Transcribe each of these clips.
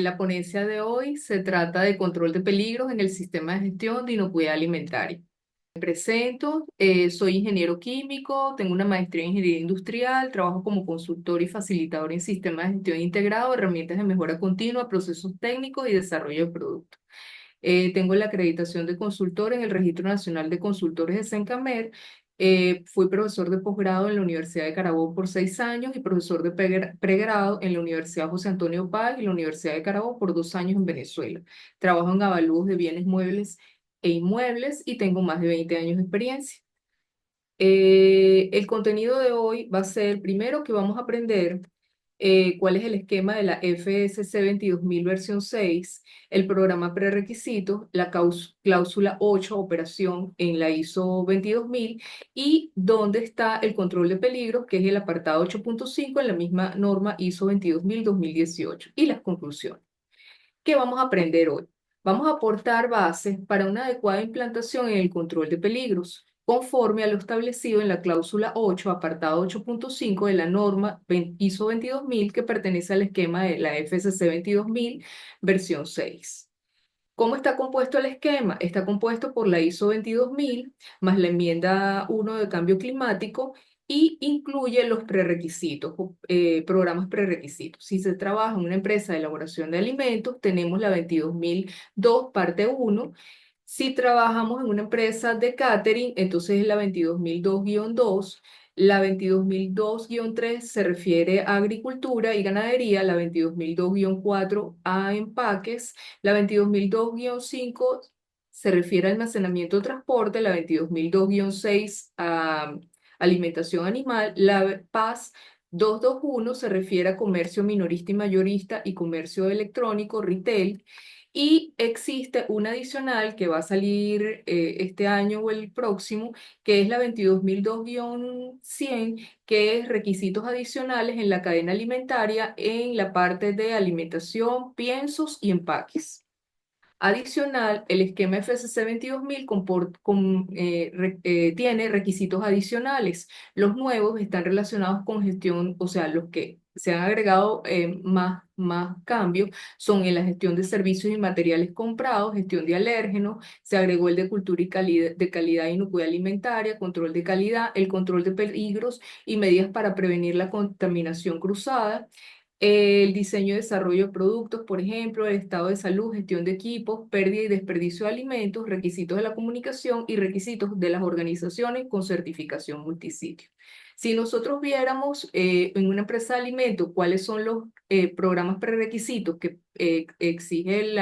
La ponencia de hoy se trata de control de peligros en el sistema de gestión de inocuidad alimentaria. Me presento, soy ingeniero químico, tengo una maestría en ingeniería industrial, trabajo como consultor y facilitador en sistemas de gestión integrado, herramientas de mejora continua, procesos técnicos y desarrollo de productos. Tengo la acreditación de consultor en el Registro Nacional de Consultores de Sencamer. Fui profesor de posgrado en la Universidad de Carabobo por 6 años y profesor de pregrado en la Universidad José Antonio Páez y la Universidad de Carabobo por 2 años en Venezuela. Trabajo en avalúos de bienes muebles e inmuebles y tengo más de 20 años de experiencia. El contenido de hoy va a ser, primero, que vamos a aprender cuál es el esquema de la FSC 22000 versión 6, el programa prerequisitos, la cláusula 8, operación en la ISO 22000 y dónde está el control de peligros, que es el apartado 8.5 en la misma norma ISO 22000-2018 y las conclusiones. ¿Qué vamos a aprender hoy? Vamos a aportar bases para una adecuada implantación en el control de peligros, conforme a lo establecido en la cláusula 8, apartado 8.5 de la norma ISO 22000 que pertenece al esquema de la FCC 22000, versión 6. ¿Cómo está compuesto el esquema? Está compuesto por la ISO 22000 más la enmienda 1 de cambio climático y incluye los prerequisitos, programas prerequisitos. Si se trabaja en una empresa de elaboración de alimentos, tenemos la 22002 parte 1. Si trabajamos en una empresa de catering, entonces es la 22002-2. La 22002-3 se refiere a agricultura y ganadería, la 22002-4 a empaques, la 22002-5 se refiere a almacenamiento o transporte, la 22002-6 a alimentación animal, la PAS 221 se refiere a comercio minorista y mayorista y comercio electrónico, retail. Y existe una adicional que va a salir este año o el próximo, que es la 22002-100, que es requisitos adicionales en la cadena alimentaria en la parte de alimentación, piensos y empaques. Adicional, el esquema FCC 22000 tiene requisitos adicionales. Los nuevos están relacionados con gestión, o sea, los que se han agregado más cambios son en la gestión de servicios y materiales comprados, gestión de alérgenos, se agregó el de cultura y calidad e inocuidad alimentaria, control de calidad, el control de peligros y medidas para prevenir la contaminación cruzada. El diseño y desarrollo de productos, por ejemplo, el estado de salud, gestión de equipos, pérdida y desperdicio de alimentos, requisitos de la comunicación y requisitos de las organizaciones con certificación multisitio. Si nosotros viéramos en una empresa de alimentos cuáles son los programas prerequisitos que exige el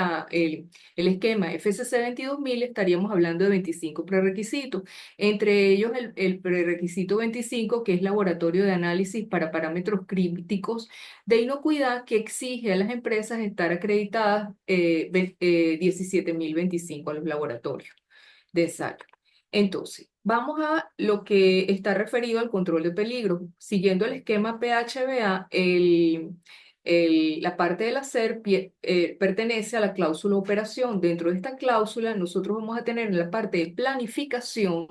esquema FCC 22000, estaríamos hablando de 25 prerequisitos. Entre ellos, el prerequisito 25, que es laboratorio de análisis para parámetros críticos de inocuidad, que exige a las empresas estar acreditadas 17.025 a los laboratorios de sal. Entonces, vamos a lo que está referido al control de peligro. Siguiendo el esquema PHBA, la parte del hacer pertenece a la cláusula operación. Dentro de esta cláusula, nosotros vamos a tener en la parte de planificación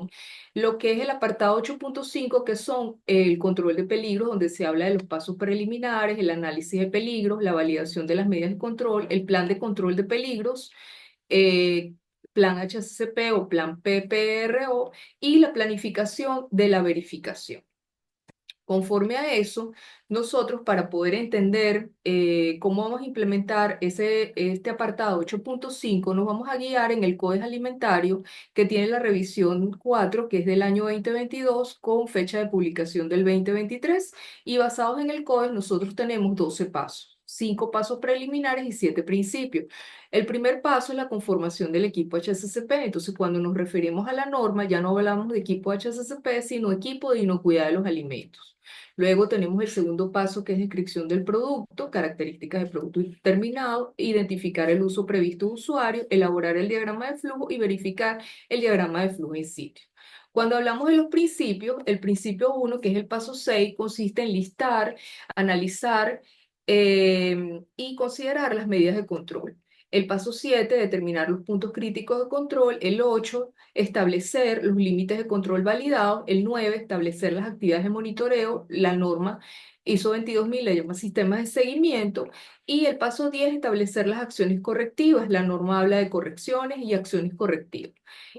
lo que es el apartado 8.5, que son el control de peligros, donde se habla de los pasos preliminares, el análisis de peligros, la validación de las medidas de control, el plan de control de peligros, eh, plan HCCP o plan PPRO y la planificación de la verificación. Conforme a eso, nosotros para poder entender cómo vamos a implementar este apartado 8.5, nos vamos a guiar en el Código Alimentario que tiene la revisión 4, que es del año 2022, con fecha de publicación del 2023. Y basados en el Código, nosotros tenemos 12 pasos, 5 pasos preliminares y 7 principios. El primer paso es la conformación del equipo HACCP. Entonces, cuando nos referimos a la norma, ya no hablamos de equipo HACCP, sino equipo de inocuidad de los alimentos. Luego tenemos el segundo paso, que es descripción del producto, características del producto terminado, identificar el uso previsto de usuario, elaborar el diagrama de flujo y verificar el diagrama de flujo en sitio. Cuando hablamos de los principios, el principio 1, que es el paso 6, consiste en listar, analizar y considerar las medidas de control. El paso 7, determinar los puntos críticos de control. El 8, establecer los límites de control validados. El 9, establecer las actividades de monitoreo. La norma ISO 22000 le llama sistemas de seguimiento. Y el paso 10, establecer las acciones correctivas. La norma habla de correcciones y acciones correctivas.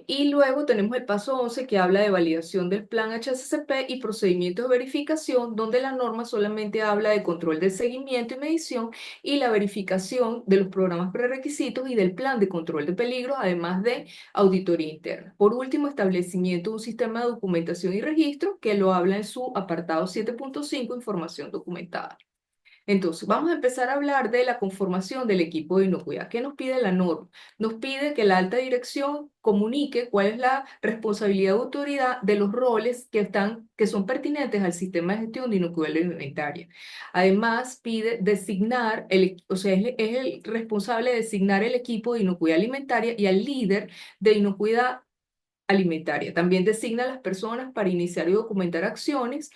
Y luego tenemos el paso 11 que habla de validación del plan HACCP y procedimientos de verificación, donde la norma solamente habla de control de seguimiento y medición y la verificación de los programas prerequisitos y del plan de control de peligros, además de auditoría interna. Por último, establecimiento de un sistema de documentación y registro que lo habla en su apartado 7.5, información documentada. Entonces, vamos a empezar a hablar de la conformación del equipo de inocuidad. ¿Qué nos pide la norma? Nos pide que la alta dirección comunique cuál es la responsabilidad de autoridad de los roles que son pertinentes al sistema de gestión de inocuidad alimentaria. Además, pide designar, o sea, es el responsable de designar el equipo de inocuidad alimentaria y al líder de inocuidad alimentaria. También designa a las personas para iniciar y documentar acciones,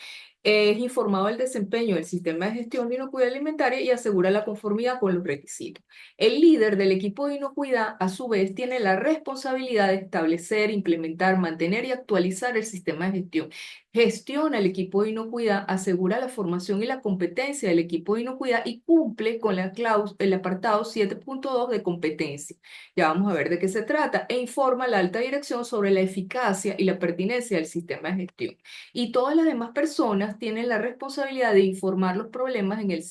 es informado del desempeño del sistema de gestión de inocuidad alimentaria y asegura la conformidad con los requisitos. El líder del equipo de inocuidad, a su vez, tiene la responsabilidad de establecer, implementar, mantener y actualizar el sistema de gestión. Gestiona el equipo de inocuidad, asegura la formación y la competencia del equipo de inocuidad y cumple con el apartado 7.2 de competencia. Ya vamos a ver de qué se trata, e informa a la alta dirección sobre la eficacia y la pertinencia del sistema de gestión. Y todas las demás personas tienen la responsabilidad de informar los problemas del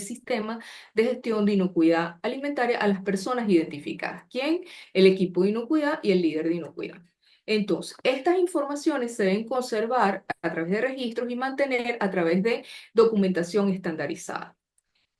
sistema de gestión de inocuidad alimentaria a las personas identificadas. ¿Quién? El equipo de inocuidad y el líder de inocuidad. Entonces, estas informaciones se deben conservar a través de registros y mantener a través de documentación estandarizada.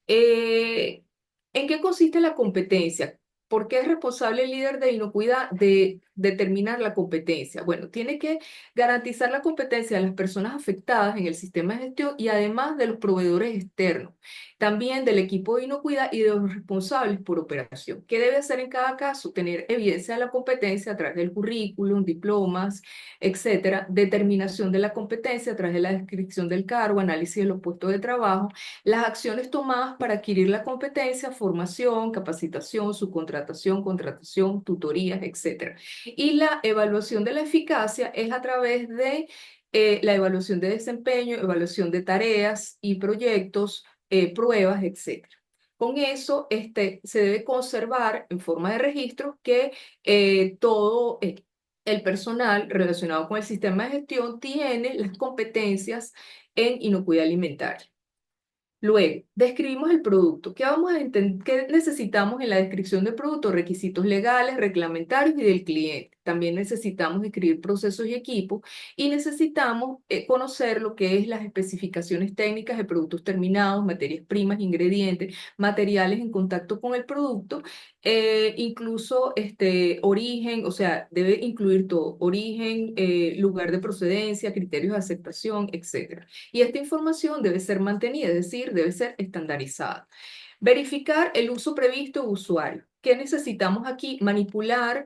Eh, ¿En qué consiste la competencia? ¿Por qué es responsable el líder de inocuidad de determinar la competencia? Bueno, tiene que garantizar la competencia de las personas afectadas en el sistema de gestión y además de los proveedores externos, también del equipo de inocuidad y de los responsables por operación. ¿Qué debe hacer en cada caso? Tener evidencia de la competencia a través del currículum, diplomas, etcétera, determinación de la competencia a través de la descripción del cargo, análisis de los puestos de trabajo, las acciones tomadas para adquirir la competencia, formación, capacitación, subcontratación, contratación, tutorías, etc. Y la evaluación de la eficacia es a través de la evaluación de desempeño, evaluación de tareas y proyectos, pruebas, etc. Con eso se debe conservar en forma de registro que todo el personal relacionado con el sistema de gestión tiene las competencias en inocuidad alimentaria. Luego, describimos el producto. ¿Qué necesitamos en la descripción del producto? Requisitos legales, reglamentarios y del cliente. También necesitamos describir procesos y equipos y necesitamos conocer lo que es las especificaciones técnicas de productos terminados, materias primas, ingredientes, materiales en contacto con el producto, incluso origen, o sea, debe incluir todo, origen, lugar de procedencia, criterios de aceptación, etcétera. Y esta información debe ser mantenida, es decir, debe ser estandarizada. Verificar el uso previsto de usuario. ¿Qué necesitamos aquí? Manipular,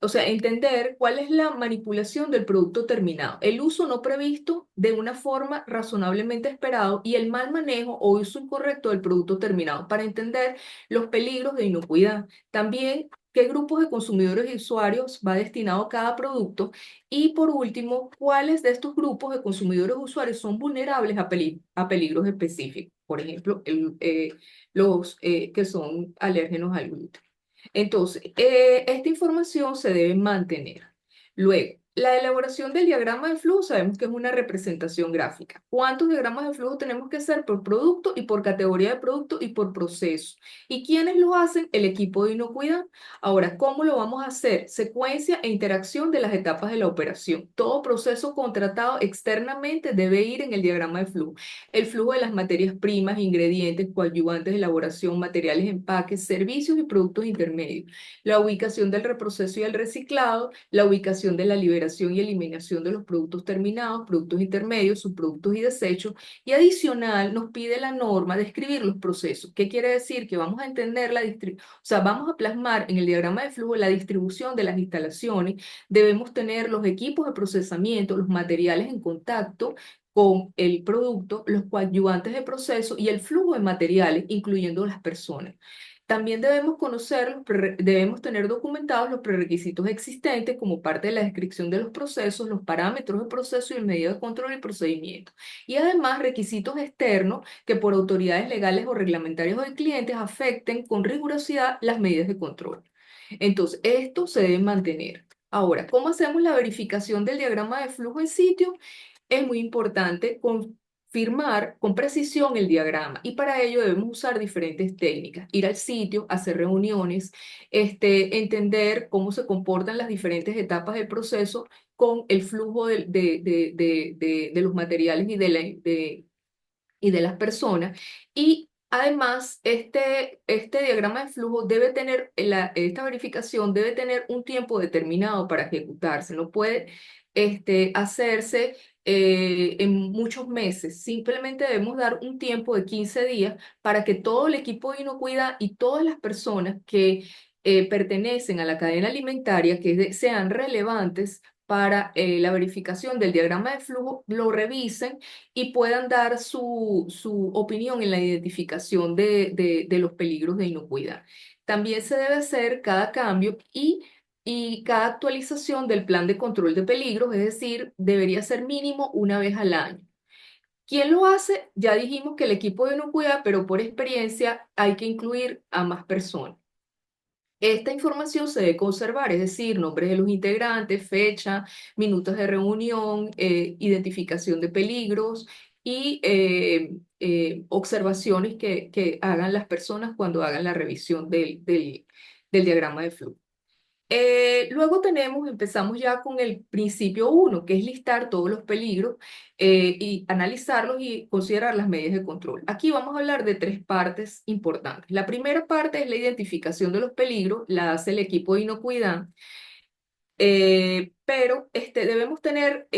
o sea, entender cuál es la manipulación del producto terminado. El uso no previsto de una forma razonablemente esperado y el mal manejo o uso incorrecto del producto terminado para entender los peligros de inocuidad. También qué grupos de consumidores y usuarios va destinado cada producto y por último, ¿cuáles de estos grupos de consumidores o usuarios son vulnerables a peligros específicos? Por ejemplo, los que son alérgenos al gluten. Entonces, esta información se debe mantener. Luego, la elaboración del diagrama de flujo sabemos que es una representación gráfica. ¿Cuántos diagramas de flujo tenemos que hacer por producto y por categoría de producto y por proceso? ¿Y quiénes lo hacen? El equipo de inocuidad. Ahora, ¿cómo lo vamos a hacer? Secuencia e interacción de las etapas de la operación. Todo proceso contratado externamente debe ir en el diagrama de flujo. El flujo de las materias primas, ingredientes, coadyuvantes de elaboración, materiales, empaques, servicios y productos intermedios. La ubicación del reproceso y el reciclado, la ubicación de la liberación y eliminación de los productos terminados, productos intermedios, subproductos y desechos. Y adicional nos pide la norma describir los procesos. ¿Qué quiere decir? Que vamos a entender o sea, vamos a plasmar en el diagrama de flujo la distribución de las instalaciones. Debemos tener los equipos de procesamiento, los materiales en contacto con el producto, los coadyuvantes de proceso y el flujo de materiales, incluyendo las personas. También debemos conocer, debemos tener documentados los prerequisitos existentes como parte de la descripción de los procesos, los parámetros de proceso y el medio de control y procedimiento. Y además requisitos externos que por autoridades legales o reglamentarias o de clientes afecten con rigurosidad las medidas de control. Entonces, esto se debe mantener. Ahora, ¿cómo hacemos la verificación del diagrama de flujo en sitio? Es muy importante confirmar con precisión el diagrama y para ello debemos usar diferentes técnicas. Ir al sitio, hacer reuniones, entender cómo se comportan las diferentes etapas del proceso con el flujo de los materiales y de las personas. Y además, este diagrama de flujo debe tener, esta verificación debe tener un tiempo determinado para ejecutarse. No puede hacerse en muchos meses. Simplemente debemos dar un tiempo de 15 días para que todo el equipo de inocuidad y todas las personas que pertenecen a la cadena alimentaria, sean relevantes para la verificación del diagrama de flujo, lo revisen y puedan dar su opinión en la identificación de los peligros de inocuidad. También se debe hacer cada cambio y cada actualización del plan de control de peligros, es decir, debería ser mínimo una vez al año. ¿Quién lo hace? Ya dijimos que el equipo de inocuidad, pero por experiencia hay que incluir a más personas. Esta información se debe conservar, es decir, nombres de los integrantes, fecha, minutos de reunión, identificación de peligros y observaciones que hagan las personas cuando hagan la revisión del diagrama de flujo. Luego empezamos ya con el principio uno, que es listar todos los peligros y analizarlos y considerar las medidas de control. Aquí vamos a hablar de tres partes importantes. La primera parte es la identificación de los peligros, la hace el equipo de inocuidad, pero debemos tener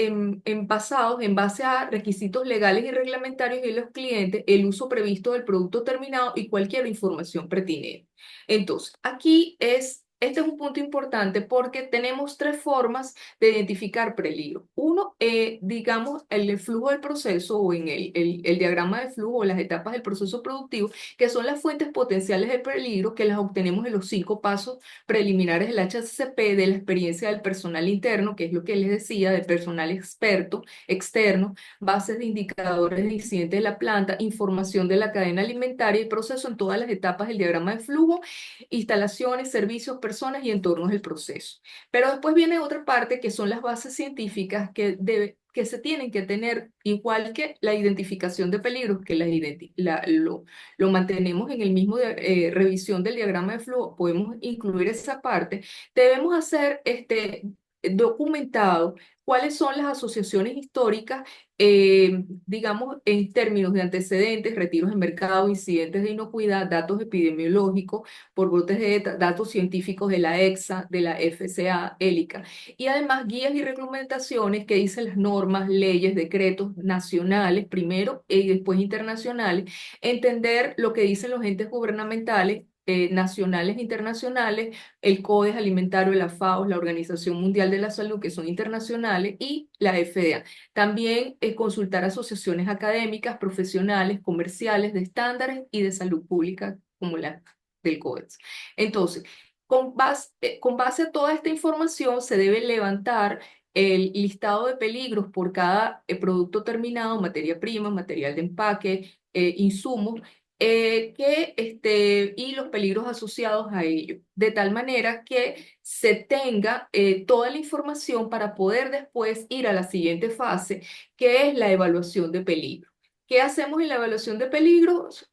basados en base a requisitos legales y reglamentarios de los clientes el uso previsto del producto terminado y cualquier información pertinente. Entonces, este es un punto importante porque tenemos tres formas de identificar peligro. Uno, digamos, el flujo del proceso o en el diagrama de flujo o las etapas del proceso productivo, que son las fuentes potenciales de peligro que las obtenemos en los 5 pasos preliminares del HACCP, de la experiencia del personal interno, que es lo que les decía, del personal experto, externo, bases de indicadores de incidentes de la planta, información de la cadena alimentaria y proceso en todas las etapas del diagrama de flujo, instalaciones, servicios, personas y entornos del proceso. Pero después viene otra parte que son las bases científicas que se tienen que tener, igual que la identificación de peligros, que lo mantenemos en el mismo revisión del diagrama de flujo, podemos incluir esa parte. Debemos hacer documentado cuáles son las asociaciones históricas, digamos, en términos de antecedentes, retiros en mercado, incidentes de inocuidad, datos epidemiológicos, por brotes de datos científicos de la EXA, de la FCA, ELICA, y además guías y reglamentaciones que dicen las normas, leyes, decretos nacionales primero y después internacionales, entender lo que dicen los entes gubernamentales, nacionales e internacionales, el Codex Alimentario, la FAO, la Organización Mundial de la Salud, que son internacionales, y la FDA. También consultar asociaciones académicas, profesionales, comerciales, de estándares y de salud pública, como la del Codex. Entonces, con base a toda esta información, se debe levantar el listado de peligros por cada producto terminado, materia prima, material de empaque, insumos, y los peligros asociados a ello, de tal manera que se tenga toda la información para poder después ir a la siguiente fase, que es la evaluación de peligro. ¿Qué hacemos en la evaluación de peligros?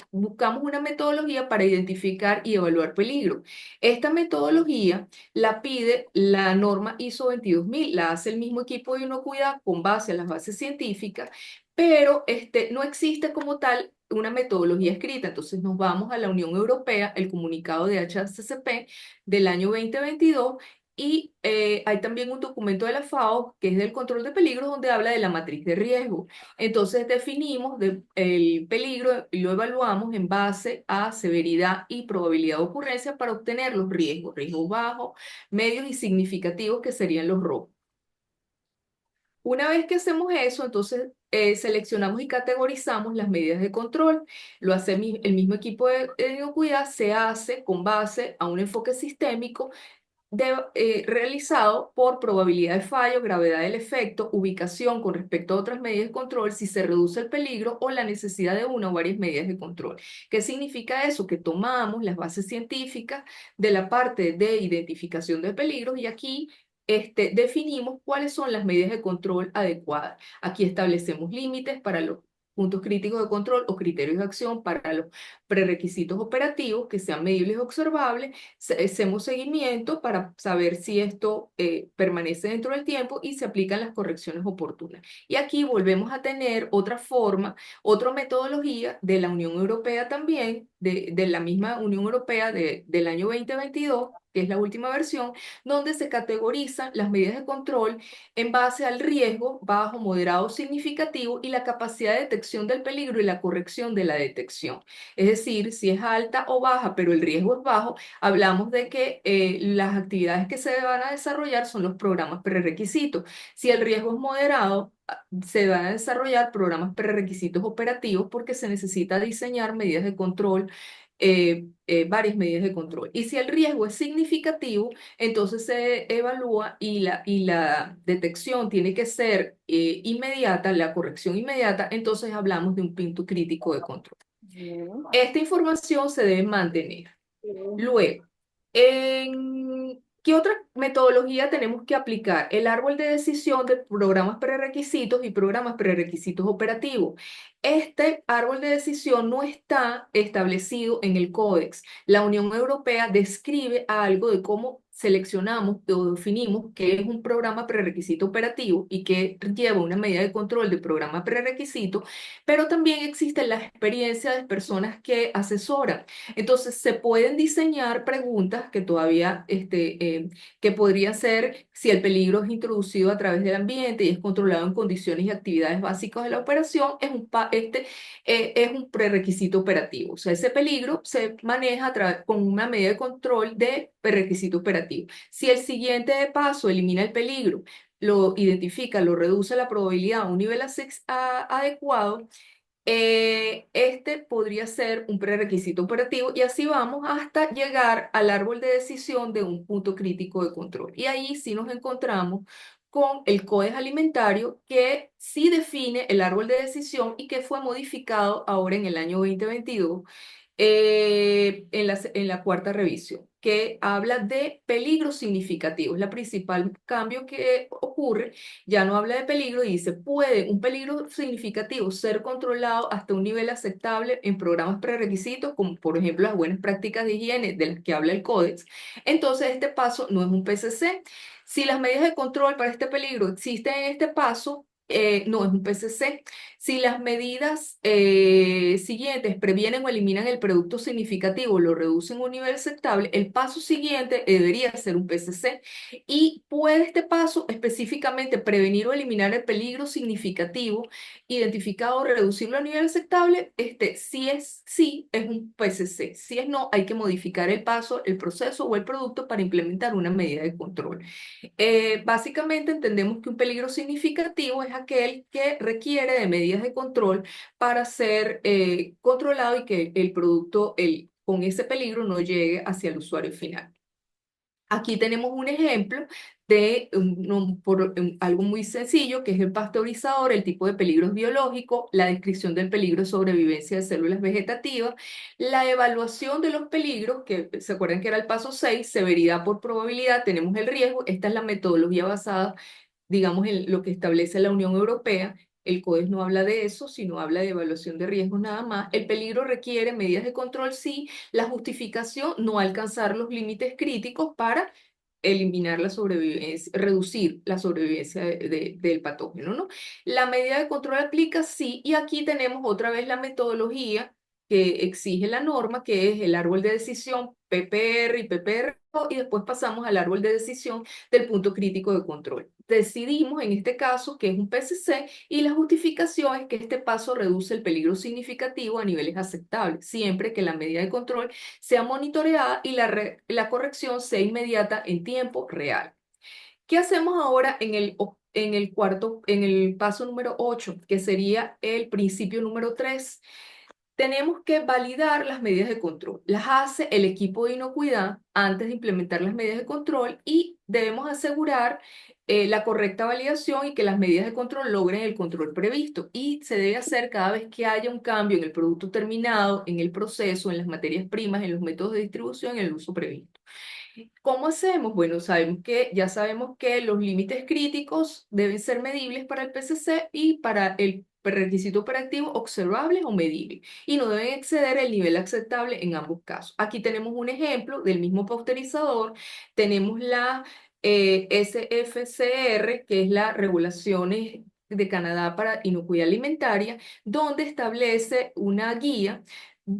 Buscamos una metodología para identificar y evaluar peligro. Esta metodología la pide la norma ISO 22000, la hace el mismo equipo de inocuidad con base a las bases científicas, pero no existe como tal una metodología escrita. Entonces nos vamos a la Unión Europea, el comunicado de HACCP del año 2022, y hay también un documento de la FAO que es del control de peligros donde habla de la matriz de riesgo. Entonces definimos el peligro y lo evaluamos en base a severidad y probabilidad de ocurrencia para obtener los riesgos bajos, medios y significativos que serían los rojos. Una vez que hacemos eso, entonces seleccionamos y categorizamos las medidas de control. Lo hace el mismo equipo de inocuidad, se hace con base a un enfoque sistémico realizado por probabilidad de fallo, gravedad del efecto, ubicación con respecto a otras medidas de control, si se reduce el peligro o la necesidad de una o varias medidas de control. ¿Qué significa eso? Que tomamos las bases científicas de la parte de identificación de peligros y aquí definimos cuáles son las medidas de control adecuadas. Aquí establecemos límites para los puntos críticos de control o criterios de acción para los prerequisitos operativos que sean medibles y observables. Hacemos seguimiento para saber si esto permanece dentro del tiempo y se aplican las correcciones oportunas. Y aquí volvemos a tener otra forma, otra metodología de la Unión Europea también, de la misma Unión Europea del año 2022, que es la última versión, donde se categorizan las medidas de control en base al riesgo bajo, moderado, significativo y la capacidad de detección del peligro y la corrección de la detección. Es decir, si es alta o baja, pero el riesgo es bajo, hablamos de que las actividades que se van a desarrollar son los programas prerequisitos. Si el riesgo es moderado, se van a desarrollar programas prerequisitos operativos porque se necesita diseñar medidas de control, varias medidas de control. Y si el riesgo es significativo, entonces se evalúa y la detección tiene que ser inmediata, la corrección inmediata, entonces hablamos de un punto crítico de control. Esta información se debe mantener. Luego, ¿qué otra metodología tenemos que aplicar? El árbol de decisión de programas prerequisitos y programas prerequisitos operativos. Este árbol de decisión no está establecido en el Códex. La Unión Europea describe algo de cómo seleccionamos o definimos qué es un programa prerequisito operativo y que lleva una medida de control de programa prerequisito, pero también existe la experiencia de personas que asesoran. Entonces, se pueden diseñar preguntas que todavía, que podrían ser si el peligro es introducido a través del ambiente y es controlado en condiciones y actividades básicas de la operación, es un prerequisito operativo. O sea, ese peligro se maneja con una medida de control de prerequisito operativo. Si el siguiente paso elimina el peligro, lo identifica, lo reduce la probabilidad a un nivel adecuado, este podría ser un prerequisito operativo y así vamos hasta llegar al árbol de decisión de un punto crítico de control. Y ahí sí nos encontramos con el Código Alimentario que sí define el árbol de decisión y que fue modificado ahora en el año 2022 en la cuarta revisión, que habla de peligros significativos. La principal cambio que ocurre, ya no habla de peligro y dice, ¿puede un peligro significativo ser controlado hasta un nivel aceptable en programas prerequisitos, como por ejemplo las buenas prácticas de higiene de las que habla el Códex? Entonces, este paso no es un PCC. Si las medidas de control para este peligro existen en este paso, no es un PCC. Si las medidas siguientes previenen o eliminan el producto significativo, lo reducen a un nivel aceptable, el paso siguiente debería ser un PCC. Y puede este paso específicamente prevenir o eliminar el peligro significativo, identificado o reducirlo a nivel aceptable. Si es sí, es un PCC. Si es no, hay que modificar el paso, el proceso o el producto para implementar una medida de control. Básicamente entendemos que un peligro significativo es aquel que requiere de medidas de control para ser controlado y que el producto con ese peligro no llegue hacia el usuario final. Aquí tenemos un ejemplo de algo muy sencillo, que es el pasteurizador, el tipo de peligros biológicos, la descripción del peligro de sobrevivencia de células vegetativas, la evaluación de los peligros, que se acuerdan que era el paso 6, severidad por probabilidad, tenemos el riesgo. Esta es la metodología basada, digamos, en lo que establece la Unión Europea. El CODES no habla de eso, sino habla de evaluación de riesgos nada más. El peligro requiere medidas de control, sí. La justificación, no alcanzar los límites críticos para eliminar la sobrevivencia, reducir la sobrevivencia del patógeno, ¿no? La medida de control aplica, sí, y aquí tenemos otra vez la metodología que exige la norma, que es el árbol de decisión PPR y PPR, y después pasamos al árbol de decisión del punto crítico de control. Decidimos en este caso que es un PCC y la justificación es que este paso reduce el peligro significativo a niveles aceptables, siempre que la medida de control sea monitoreada y la corrección sea inmediata en tiempo real. ¿Qué hacemos ahora en el paso número 8, que sería el principio número 3, tenemos que validar las medidas de control. Las hace el equipo de inocuidad antes de implementar las medidas de control y debemos asegurar la correcta validación y que las medidas de control logren el control previsto. Y se debe hacer cada vez que haya un cambio en el producto terminado, en el proceso, en las materias primas, en los métodos de distribución, en el uso previsto. ¿Cómo hacemos? Bueno, ya sabemos que los límites críticos deben ser medibles para el PCC y para el requisito operativo observables o medibles y no deben exceder el nivel aceptable en ambos casos. Aquí tenemos un ejemplo del mismo pasteurizador. Tenemos la SFCR, que es la Regulaciones de Canadá para Inocuidad Alimentaria, donde establece una guía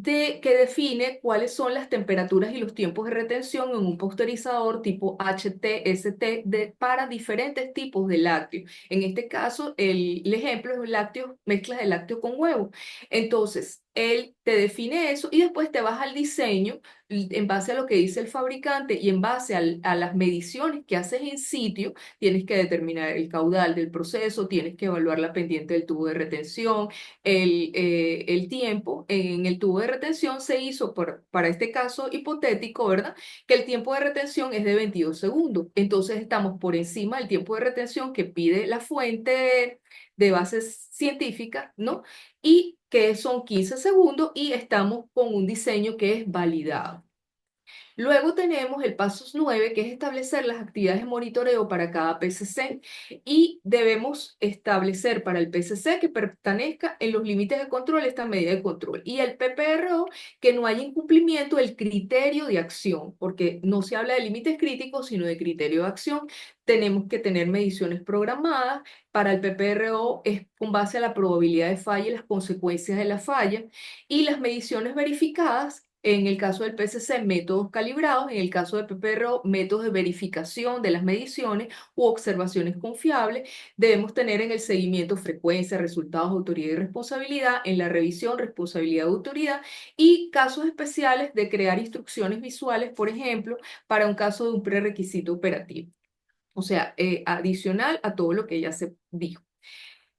que define cuáles son las temperaturas y los tiempos de retención en un pasteurizador tipo HT-ST para diferentes tipos de lácteos. En este caso, el ejemplo es lácteos, mezclas de lácteo con huevo. Entonces, él te define eso y después te vas al diseño en base a lo que dice el fabricante y en base a las mediciones que haces en sitio, tienes que determinar el caudal del proceso, tienes que evaluar la pendiente del tubo de retención, el tiempo en el tubo de retención se hizo para este caso hipotético, ¿verdad? Que el tiempo de retención es de 22 segundos. Entonces estamos por encima del tiempo de retención que pide la fuente de bases científicas, ¿no? Y que son 15 segundos y estamos con un diseño que es validado. Luego tenemos el paso 9, que es establecer las actividades de monitoreo para cada PCC y debemos establecer para el PCC que pertenezca en los límites de control esta medida de control y el PPRO que no haya incumplimiento del criterio de acción, porque no se habla de límites críticos, sino de criterio de acción. Tenemos que tener mediciones programadas. Para el PPRO es con base a la probabilidad de falla y las consecuencias de la falla y las mediciones verificadas. En el caso del PCC, métodos calibrados; en el caso de PPRO, métodos de verificación de las mediciones u observaciones confiables. Debemos tener en el seguimiento frecuencia, resultados, autoridad y responsabilidad; en la revisión, responsabilidad y autoridad; y casos especiales de crear instrucciones visuales, por ejemplo, para un caso de un prerequisito operativo. O sea, adicional a todo lo que ya se dijo.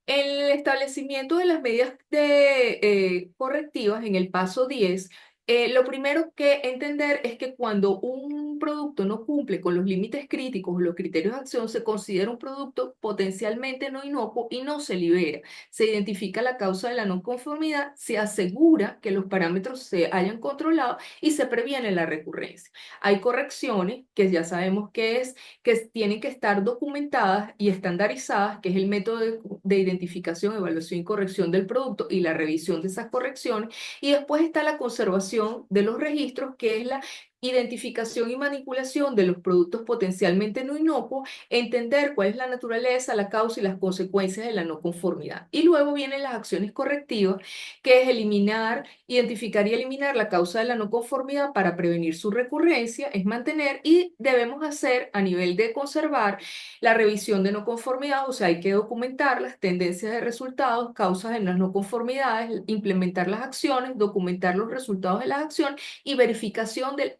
El establecimiento de las medidas correctivas en el paso 10, lo primero que entender es que cuando un producto no cumple con los límites críticos o los criterios de acción, se considera un producto potencialmente no inocuo y no se libera. Se identifica la causa de la no conformidad, se asegura que los parámetros se hayan controlado y se previene la recurrencia. Hay correcciones que ya sabemos que tienen que estar documentadas y estandarizadas, que es el método de identificación, evaluación y corrección del producto y la revisión de esas correcciones. Y después está la conservación de los registros, que es la identificación y manipulación de los productos potencialmente no inocuos, entender cuál es la naturaleza, la causa y las consecuencias de la no conformidad. Y luego vienen las acciones correctivas, que es identificar y eliminar la causa de la no conformidad para prevenir su recurrencia, es mantener, y debemos hacer a nivel de conservar la revisión de no conformidad, o sea, hay que documentar las tendencias de resultados, causas de las no conformidades, implementar las acciones, documentar los resultados de las acciones y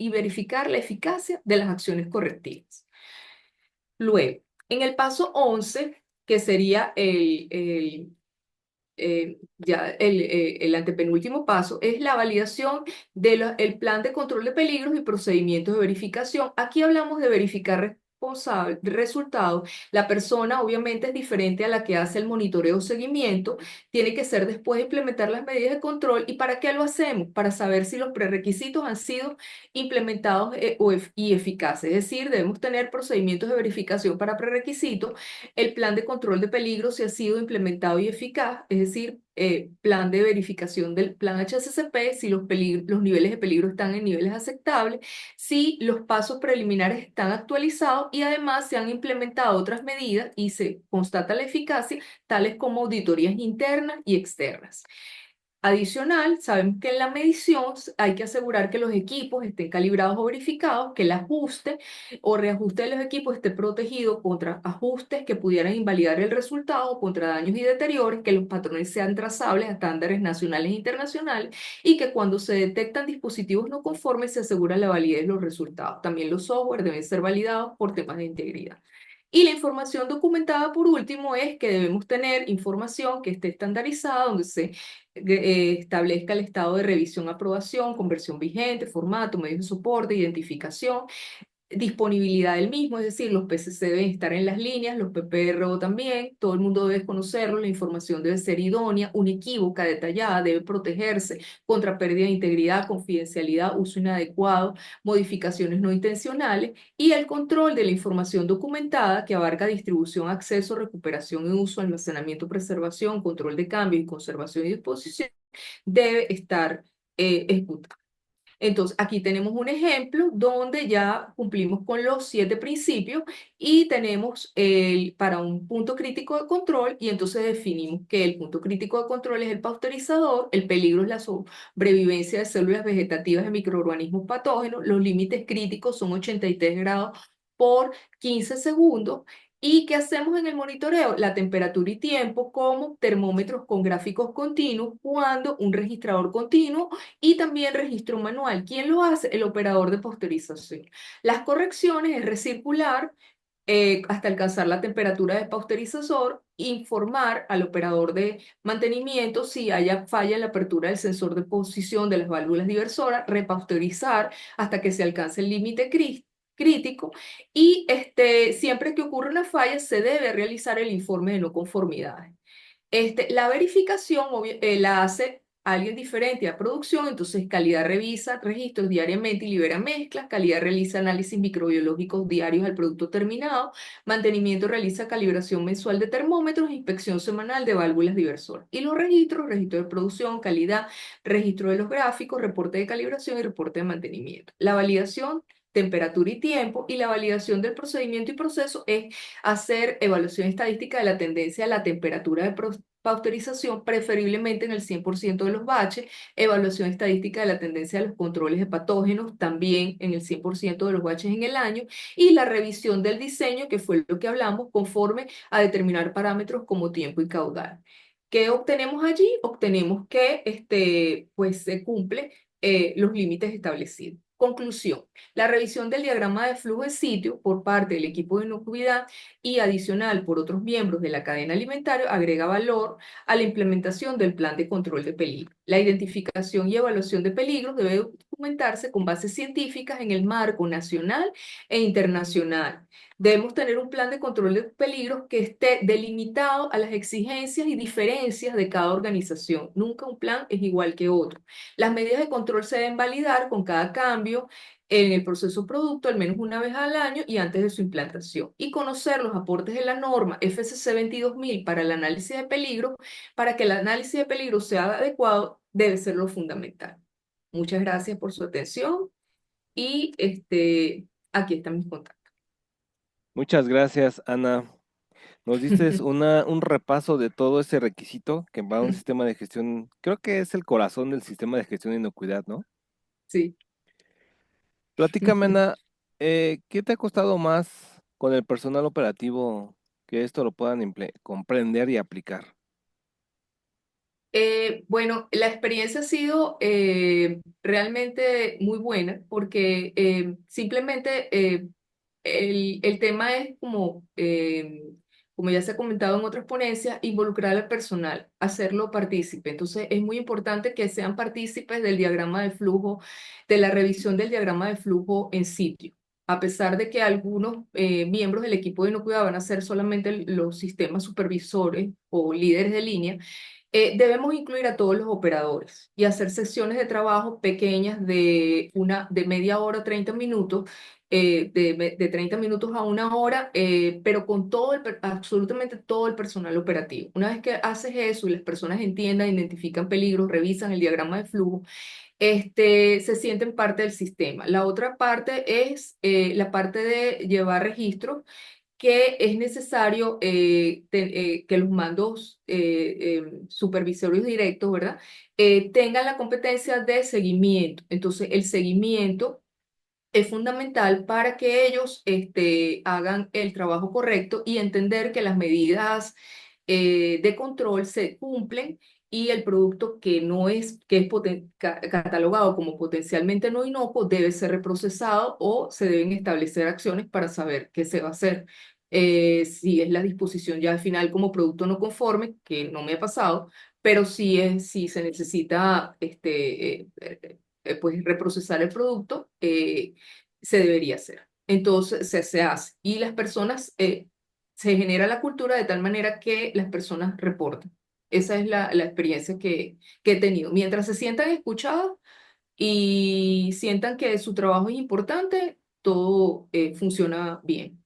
verificar la eficacia de las acciones correctivas. Luego, en el paso 11, que sería el antepenúltimo paso, es la validación del plan de control de peligros y procedimientos de verificación. Aquí hablamos de verificar resultados. La persona obviamente es diferente a la que hace el monitoreo o seguimiento. Tiene que ser después de implementar las medidas de control. ¿Y para qué lo hacemos? Para saber si los prerequisitos han sido implementados y eficaces. Es decir, debemos tener procedimientos de verificación para prerequisitos, el plan de control de peligro si ha sido implementado y eficaz, es decir, plan de verificación del plan HACCP, si los niveles de peligro están en niveles aceptables, si los pasos preliminares están actualizados y además se han implementado otras medidas y se constata la eficacia, tales como auditorías internas y externas. Adicional, sabemos que en la medición hay que asegurar que los equipos estén calibrados o verificados, que el ajuste o reajuste de los equipos esté protegido contra ajustes que pudieran invalidar el resultado, contra daños y deterioros, que los patrones sean trazables a estándares nacionales e internacionales y que cuando se detectan dispositivos no conformes se asegura la validez de los resultados. También los software deben ser validados por temas de integridad. Y la información documentada, por último, es que debemos tener información que esté estandarizada, donde se establezca el estado de revisión, aprobación, conversión vigente, formato, medios de soporte, identificación, disponibilidad del mismo, es decir, los PCC deben estar en las líneas, los PPRO también, todo el mundo debe conocerlo, la información debe ser idónea, unequívoca, detallada, debe protegerse contra pérdida de integridad, confidencialidad, uso inadecuado, modificaciones no intencionales y el control de la información documentada que abarca distribución, acceso, recuperación y uso, almacenamiento, preservación, control de cambio y conservación y disposición debe estar ejecutado. Entonces, aquí tenemos un ejemplo donde ya cumplimos con los 7 principios y tenemos para un punto crítico de control y entonces definimos que el punto crítico de control es el pasteurizador, el peligro es la sobrevivencia de células vegetativas de microorganismos patógenos, los límites críticos son 83 grados por 15 segundos. ¿Y qué hacemos en el monitoreo? La temperatura y tiempo como termómetros con gráficos continuos, cuando un registrador continuo y también registro manual. ¿Quién lo hace? El operador de pasteurización. Las correcciones es recircular hasta alcanzar la temperatura de pasteurizador, informar al operador de mantenimiento si haya falla en la apertura del sensor de posición de las válvulas diversoras, repasteurizar hasta que se alcance el límite crítico y siempre que ocurra una falla se debe realizar el informe de no conformidades. La verificación la hace alguien diferente a producción, entonces calidad revisa registros diariamente y libera mezclas, calidad realiza análisis microbiológicos diarios al producto terminado, mantenimiento realiza calibración mensual de termómetros, inspección semanal de válvulas diversoras. Y los registros, registro de producción, calidad, registro de los gráficos, reporte de calibración y reporte de mantenimiento. La validación, temperatura y tiempo, y la validación del procedimiento y proceso es hacer evaluación estadística de la tendencia a la temperatura de pasteurización, preferiblemente en el 100% de los baches, evaluación estadística de la tendencia a los controles de patógenos, también en el 100% de los baches en el año, y la revisión del diseño, que fue lo que hablamos, conforme a determinar parámetros como tiempo y caudal. ¿Qué obtenemos allí? Obtenemos que pues, se cumple los límites establecidos. Conclusión. La revisión del diagrama de flujo de sitio por parte del equipo de inocuidad y adicional por otros miembros de la cadena alimentaria agrega valor a la implementación del plan de control de peligro. La identificación y evaluación de peligros debe documentarse con bases científicas en el marco nacional e internacional. Debemos tener un plan de control de peligros que esté delimitado a las exigencias y diferencias de cada organización. Nunca un plan es igual que otro. Las medidas de control se deben validar con cada cambio en el proceso producto al menos una vez al año y antes de su implantación. Y conocer los aportes de la norma FCC 22000 para el análisis de peligro, para que el análisis de peligro sea adecuado, debe ser lo fundamental. Muchas gracias por su atención y aquí están mis contactos. Muchas gracias, Ana. Nos diste un repaso de todo ese requisito que va a un sistema de gestión, creo que es el corazón del sistema de gestión de inocuidad, ¿no? Sí. Platícame, Ana, ¿qué te ha costado más con el personal operativo que esto lo puedan comprender y aplicar? Bueno, la experiencia ha sido realmente muy buena porque simplemente el tema es como ya se ha comentado en otras ponencias, involucrar al personal, hacerlo partícipe. Entonces, es muy importante que sean partícipes del diagrama de flujo, de la revisión del diagrama de flujo en sitio. A pesar de que algunos miembros del equipo de inocuidad van a ser solamente los sistemas supervisores o líderes de línea, debemos incluir a todos los operadores y hacer sesiones de trabajo pequeñas de media hora, 30 minutos, de 30 minutos a una hora, pero con absolutamente todo el personal operativo. Una vez que haces eso y las personas entiendan, identifican peligros, revisan el diagrama de flujo, se sienten parte del sistema. La otra parte es la parte de llevar registros que es necesario que los mandos supervisorios directos, ¿verdad? Tengan la competencia de seguimiento. Entonces, el seguimiento es fundamental para que ellos hagan el trabajo correcto y entender que las medidas de control se cumplen y el producto que no es, que es catalogado como potencialmente no inocuo debe ser reprocesado o se deben establecer acciones para saber qué se va a hacer Si es la disposición ya al final como producto no conforme, que no me ha pasado, pero si se necesita pues reprocesar el producto, se debería hacer. Entonces se hace. Y las personas, se genera la cultura de tal manera que las personas reportan. Esa es la experiencia que he tenido. Mientras se sientan escuchadas y sientan que su trabajo es importante, todo funciona bien.